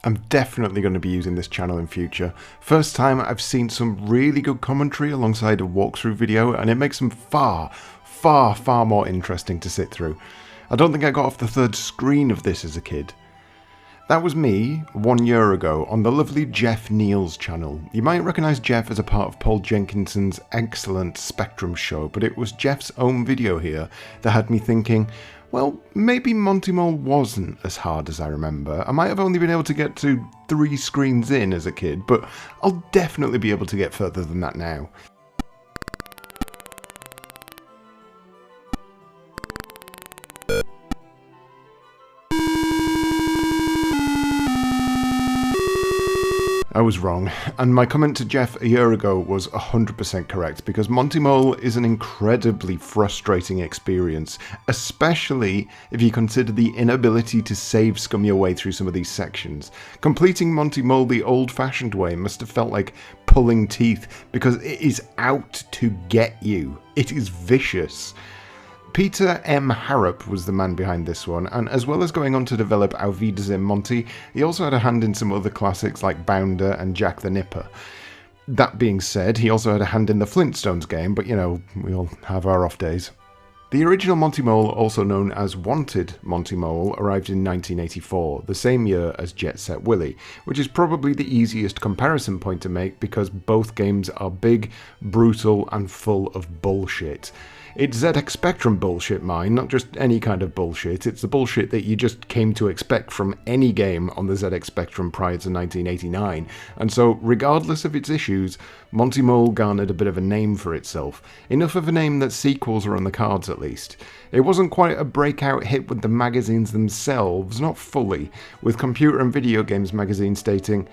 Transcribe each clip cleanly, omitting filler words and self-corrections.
I'm definitely going to be using this channel in future. First time I've seen some really good commentary alongside a walkthrough video, and it makes them far more interesting to sit through. I don't think I got off the third screen of this as a kid. That was me 1 year ago on the lovely Jeff Neal's channel. You might recognise Jeff as a part of Paul Jenkinson's excellent Spectrum show, but it was Jeff's own video here that had me thinking, well, maybe Monty Mole wasn't as hard as I remember. I might have only been able to get to 3 screens in as a kid, but I'll definitely be able to get further than that now. I was wrong, and my comment to Jeff a year ago was 100% correct, because Monty Mole is an incredibly frustrating experience, especially if you consider the inability to save scum your way through some of these sections. Completing Monty Mole the old-fashioned way must have felt like pulling teeth, because it is out to get you. It is vicious. Peter M. Harrop was the man behind this one, and as well as going on to develop Auf Wiedersehen Monty, he also had a hand in some other classics like Bounder and Jack the Nipper. That being said, he also had a hand in the Flintstones game, but you know, we all have our off days. The original Monty Mole, also known as Wanted Monty Mole, arrived in 1984, the same year as Jet Set Willy, which is probably the easiest comparison point to make because both games are big, brutal, and full of bullshit. It's ZX Spectrum bullshit, mine, not just any kind of bullshit. It's the bullshit that you just came to expect from any game on the ZX Spectrum prior to 1989. And so, regardless of its issues, Monty Mole garnered a bit of a name for itself. Enough of a name that sequels are on the cards, at least. It wasn't quite a breakout hit with the magazines themselves, not fully, with Computer and Video Games magazine stating,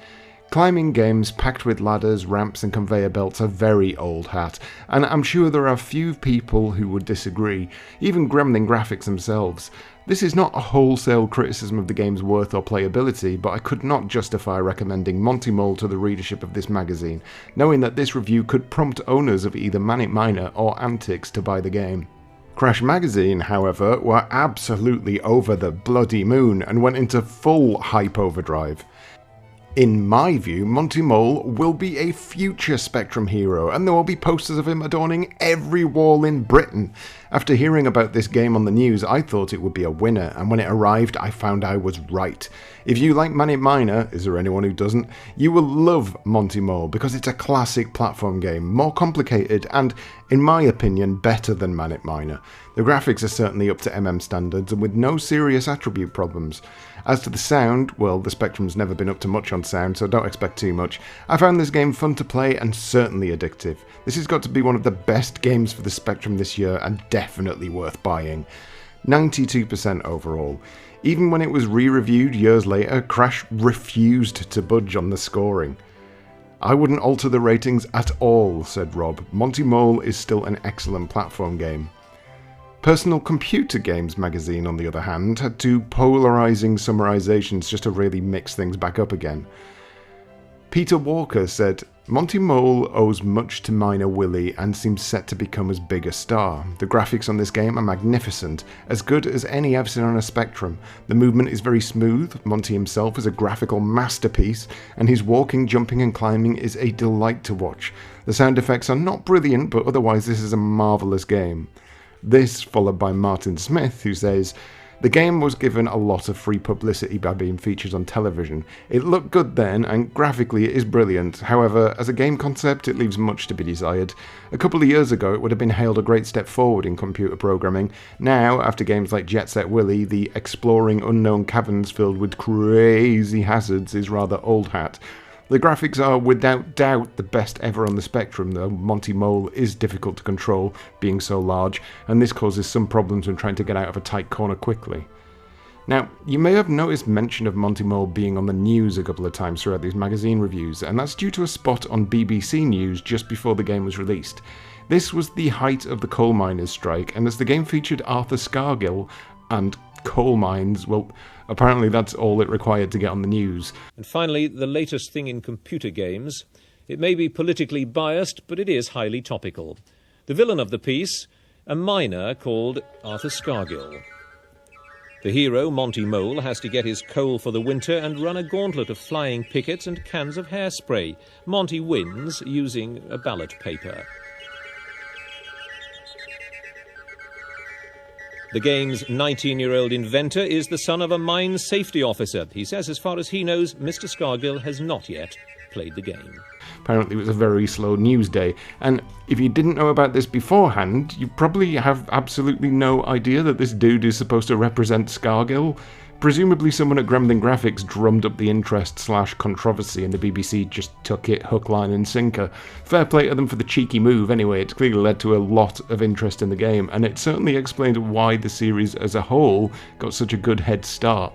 "Climbing games packed with ladders, ramps and conveyor belts are very old hat, and I'm sure there are few people who would disagree, even Gremlin Graphics themselves. This is not a wholesale criticism of the game's worth or playability, but I could not justify recommending Monty Mole to the readership of this magazine, knowing that this review could prompt owners of either Manic Miner or Antics to buy the game." Crash Magazine, however, were absolutely over the bloody moon and went into full hype overdrive. In my view, Monty Mole will be a future Spectrum hero, and there will be posters of him adorning every wall in Britain. After hearing about this game on the news, I thought it would be a winner, and when it arrived, I found I was right. If you like Manic Miner, is there anyone who doesn't? You will love Monty Mole, because it's a classic platform game, more complicated, and, in my opinion, better than Manic Miner. The graphics are certainly up to MM standards, and with no serious attribute problems. As to the sound, well, the Spectrum's never been up to much on sound, so don't expect too much. I found this game fun to play and certainly addictive. This has got to be one of the best games for the Spectrum this year and definitely worth buying. 92% overall. Even when it was re-reviewed years later, Crash refused to budge on the scoring. "I wouldn't alter the ratings at all," said Rob. "Monty Mole is still an excellent platform game." Personal Computer Games magazine, on the other hand, had 2 polarising summarisations just to really mix things back up again. Peter Walker said, "Monty Mole owes much to Miner Willy and seems set to become as big a star. The graphics on this game are magnificent, as good as any I've seen on a Spectrum. The movement is very smooth, Monty himself is a graphical masterpiece, and his walking, jumping and climbing is a delight to watch. The sound effects are not brilliant, but otherwise this is a marvellous game." This followed by Martin Smith, who says, "The game was given a lot of free publicity by being featured on television. It looked good then, and graphically it is brilliant. However, as a game concept, it leaves much to be desired. A couple of years ago, it would have been hailed a great step forward in computer programming. Now, after games like Jet Set Willy, the exploring unknown caverns filled with crazy hazards is rather old hat. The graphics are without doubt the best ever on the Spectrum, though Monty Mole is difficult to control, being so large, and this causes some problems when trying to get out of a tight corner quickly." Now, you may have noticed mention of Monty Mole being on the news a couple of times throughout these magazine reviews, and that's due to a spot on BBC News just before the game was released. This was the height of the coal miners' strike, and as the game featured Arthur Scargill and coal mines, well, apparently that's all it required to get on the news. And finally, the latest thing in computer games. It may be politically biased, but it is highly topical. The villain of the piece, a miner called Arthur Scargill. The hero, Monty Mole, has to get his coal for the winter and run a gauntlet of flying pickets and cans of hairspray. Monty wins using a ballot paper. The game's 19-year-old inventor is the son of a mine safety officer. He says as far as he knows, Mr. Scargill has not yet played the game. Apparently it was a very slow news day, and if you didn't know about this beforehand, you probably have absolutely no idea that this dude is supposed to represent Scargill. Presumably someone at Gremlin Graphics drummed up the interest/controversy and the BBC just took it hook, line and sinker. Fair play to them for the cheeky move anyway. It's clearly led to a lot of interest in the game, and it certainly explained why the series as a whole got such a good head start.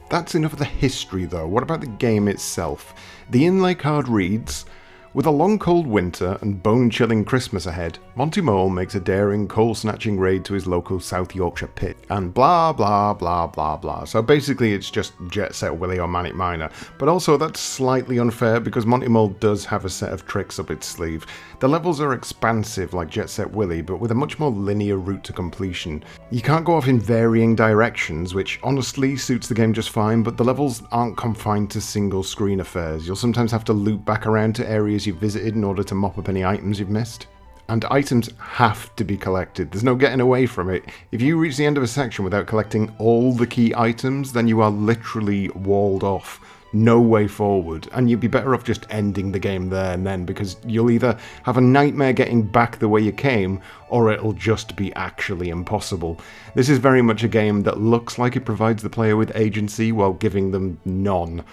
That's enough of the history though. What about the game itself? The inlay card reads, with a long cold winter and bone-chilling Christmas ahead, Monty Mole makes a daring coal-snatching raid to his local South Yorkshire pit, and blah blah blah blah blah. So basically it's just Jet Set Willy or Manic Miner, but also that's slightly unfair because Monty Mole does have a set of tricks up its sleeve. The levels are expansive like Jet Set Willy, but with a much more linear route to completion. You can't go off in varying directions, which honestly suits the game just fine, but the levels aren't confined to single screen affairs. You'll sometimes have to loop back around to areas you've visited in order to mop up any items you've missed. And items have to be collected. There's no getting away from it. If you reach the end of a section without collecting all the key items, then you are literally walled off. No way forward, and you'd be better off just ending the game there and then, because you'll either have a nightmare getting back the way you came, or it'll just be actually impossible. This is very much a game that looks like it provides the player with agency while giving them none.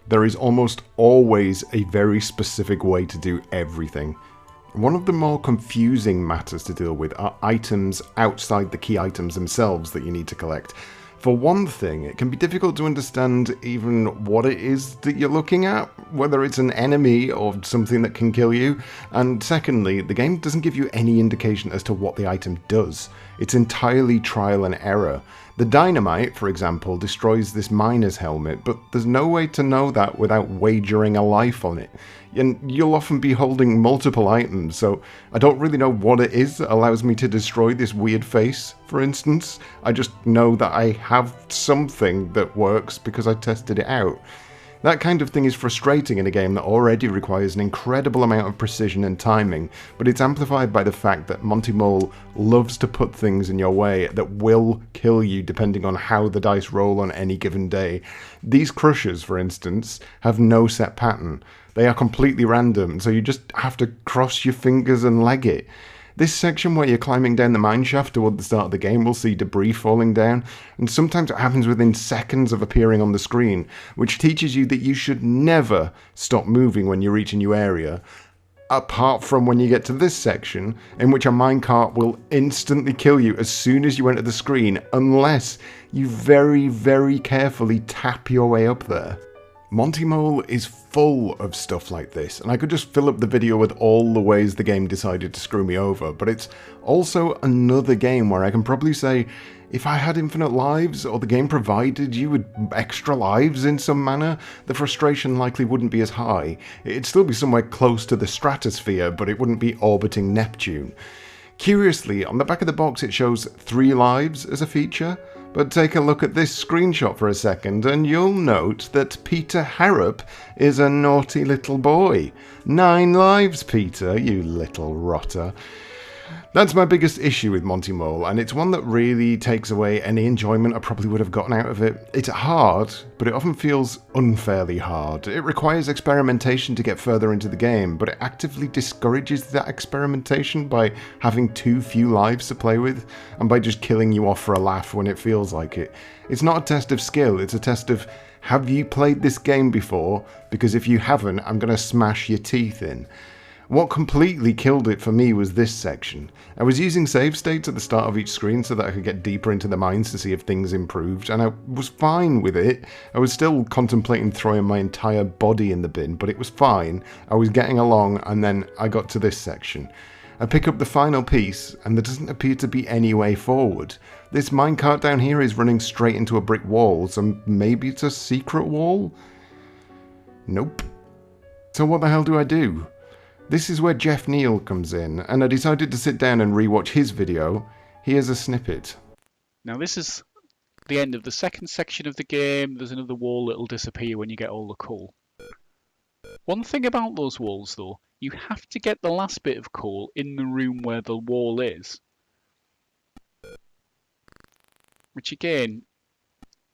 There is almost always a very specific way to do everything. One of the more confusing matters to deal with are items outside the key items themselves that you need to collect. For one thing, it can be difficult to understand even what it is that you're looking at, whether it's an enemy or something that can kill you, and secondly, the game doesn't give you any indication as to what the item does. It's entirely trial and error. The dynamite, for example, destroys this miner's helmet, but there's no way to know that without wagering a life on it. And you'll often be holding multiple items, so I don't really know what it is that allows me to destroy this weird face, for instance. I just know that I have something that works because I tested it out. That kind of thing is frustrating in a game that already requires an incredible amount of precision and timing, but it's amplified by the fact that Monty Mole loves to put things in your way that will kill you depending on how the dice roll on any given day. These crushers, for instance, have no set pattern. They are completely random, so you just have to cross your fingers and leg it. This section where you're climbing down the mineshaft toward the start of the game will see debris falling down, and sometimes it happens within seconds of appearing on the screen, which teaches you that you should never stop moving when you reach a new area, apart from when you get to this section, in which a minecart will instantly kill you as soon as you enter the screen, unless you very, very carefully tap your way up there. Monty Mole is full of stuff like this, and I could just fill up the video with all the ways the game decided to screw me over, but it's also another game where I can probably say, if I had infinite lives, or the game provided you with extra lives in some manner, the frustration likely wouldn't be as high. It'd still be somewhere close to the stratosphere, but it wouldn't be orbiting Neptune. Curiously, on the back of the box it shows 3 lives as a feature, but take a look at this screenshot for a second and you'll note that Peter Harrop is a naughty little boy. 9 lives, Peter, you little rotter. That's my biggest issue with Monty Mole, and it's one that really takes away any enjoyment I probably would have gotten out of it. It's hard, but it often feels unfairly hard. It requires experimentation to get further into the game, but it actively discourages that experimentation by having too few lives to play with, and by just killing you off for a laugh when it feels like it. It's not a test of skill, it's a test of, have you played this game before? Because if you haven't, I'm going to smash your teeth in. What completely killed it for me was this section. I was using save states at the start of each screen so that I could get deeper into the mines to see if things improved, and I was fine with it. I was still contemplating throwing my entire body in the bin, but it was fine. I was getting along, and then I got to this section. I pick up the final piece, and there doesn't appear to be any way forward. This minecart down here is running straight into a brick wall, so maybe it's a secret wall? Nope. So what the hell do I do? This is where Jeff Neal comes in, and I decided to sit down and rewatch his video. Here's a snippet. Now this is the end of the second section of the game, there's another wall that'll disappear when you get all the coal. One thing about those walls, though, you have to get the last bit of coal in the room where the wall is. Which, again,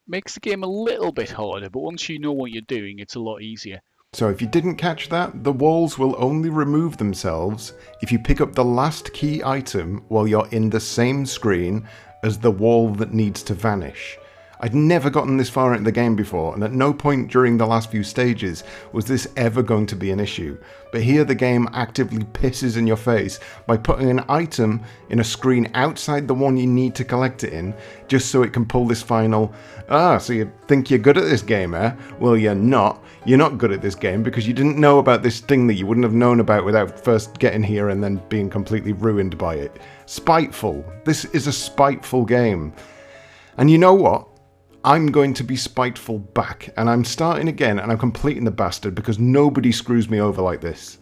makes the game a little bit harder, but once you know what you're doing, it's a lot easier. So if you didn't catch that, the walls will only remove themselves if you pick up the last key item while you're in the same screen as the wall that needs to vanish. I'd never gotten this far into the game before, and at no point during the last few stages was this ever going to be an issue. But here the game actively pisses in your face by putting an item in a screen outside the one you need to collect it in, just so it can pull this final, so you think you're good at this game, eh? Well, you're not. You're not good at this game because you didn't know about this thing that you wouldn't have known about without first getting here and then being completely ruined by it. Spiteful. This is a spiteful game. And you know what? I'm going to be spiteful back, and I'm starting again, and I'm completing the bastard because nobody screws me over like this.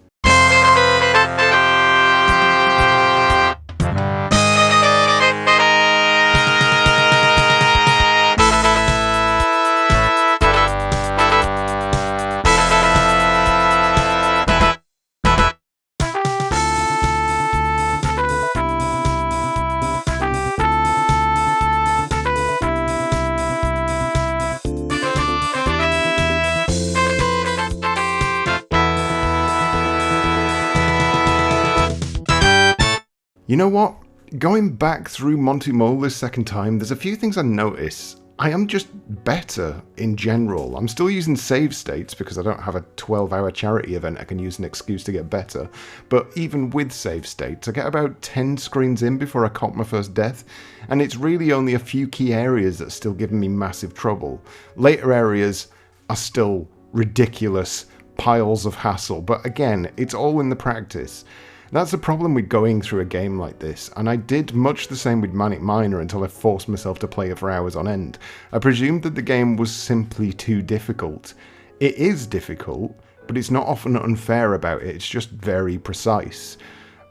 You know what? Going back through Monty Mole this second time, there's a few things I notice. I am just better in general. I'm still using save states because I don't have a 12-hour charity event I can use an excuse to get better. But even with save states, I get about 10 screens in before I cop my first death, and it's really only a few key areas that are still giving me massive trouble. Later areas are still ridiculous piles of hassle, but again, it's all in the practice. That's the problem with going through a game like this, and I did much the same with Manic Miner until I forced myself to play it for hours on end. I presumed that the game was simply too difficult. It is difficult, but it's not often unfair about it, it's just very precise.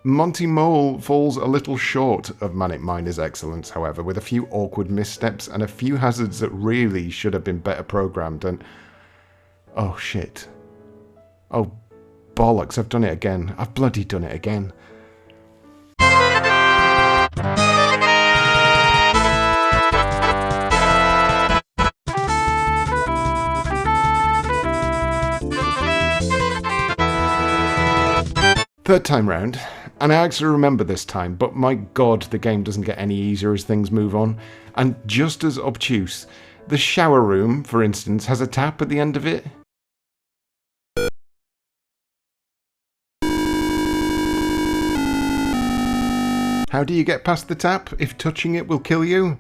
Monty Mole falls a little short of Manic Miner's excellence, however, with a few awkward missteps and a few hazards that really should have been better programmed, and... oh shit. Oh bollocks, I've done it again. I've bloody done it again. Third time round, and I actually remember this time, but my god, the game doesn't get any easier as things move on. And just as obtuse, the shower room, for instance, has a tap at the end of it. How do you get past the tap if touching it will kill you?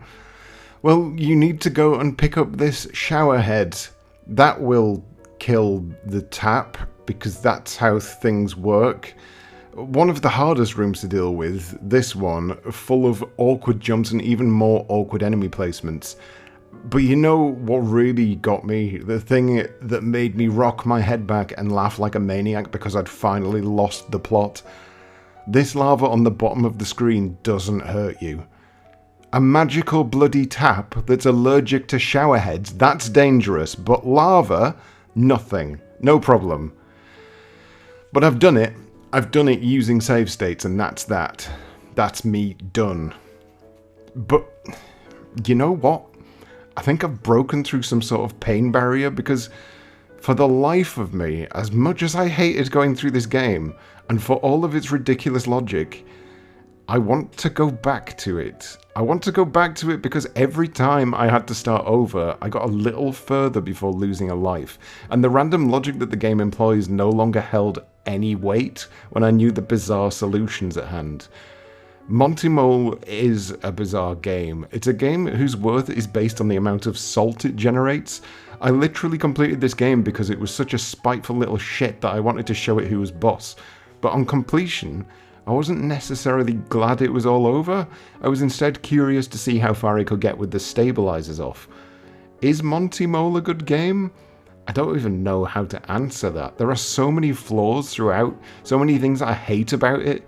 Well, you need to go and pick up this shower head. That will kill the tap, because that's how things work. One of the hardest rooms to deal with, this one, full of awkward jumps and even more awkward enemy placements. But you know what really got me? The thing that made me rock my head back and laugh like a maniac because I'd finally lost the plot? This lava on the bottom of the screen doesn't hurt you. A magical bloody tap that's allergic to shower heads, that's dangerous, but lava, nothing. No problem. But I've done it. I've done it using save states, and that's that. That's me done. But, you know what? I think I've broken through some sort of pain barrier, because for the life of me, as much as I hated going through this game, and for all of its ridiculous logic, I want to go back to it. I want to go back to it because every time I had to start over, I got a little further before losing a life. And the random logic that the game employs no longer held any weight when I knew the bizarre solutions at hand. Monty Mole is a bizarre game. It's a game whose worth is based on the amount of salt it generates. I literally completed this game because it was such a spiteful little shit that I wanted to show it who was boss. But on completion, I wasn't necessarily glad it was all over. I was instead curious to see how far I could get with the stabilizers off. Is Monty Mole a good game? I don't even know how to answer that. There are so many flaws throughout, so many things I hate about it,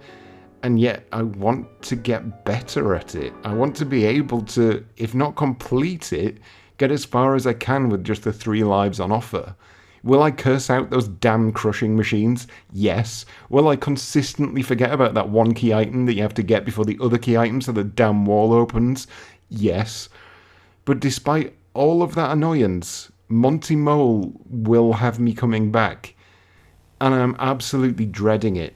And yet I want to get better at it. I want to be able to, if not complete it, get as far as I can with just the 3 lives on offer. Will I curse out those damn crushing machines? Yes. Will I consistently forget about that one key item that you have to get before the other key item so the damn wall opens? Yes. But despite all of that annoyance, Monty Mole will have me coming back. And I'm absolutely dreading it.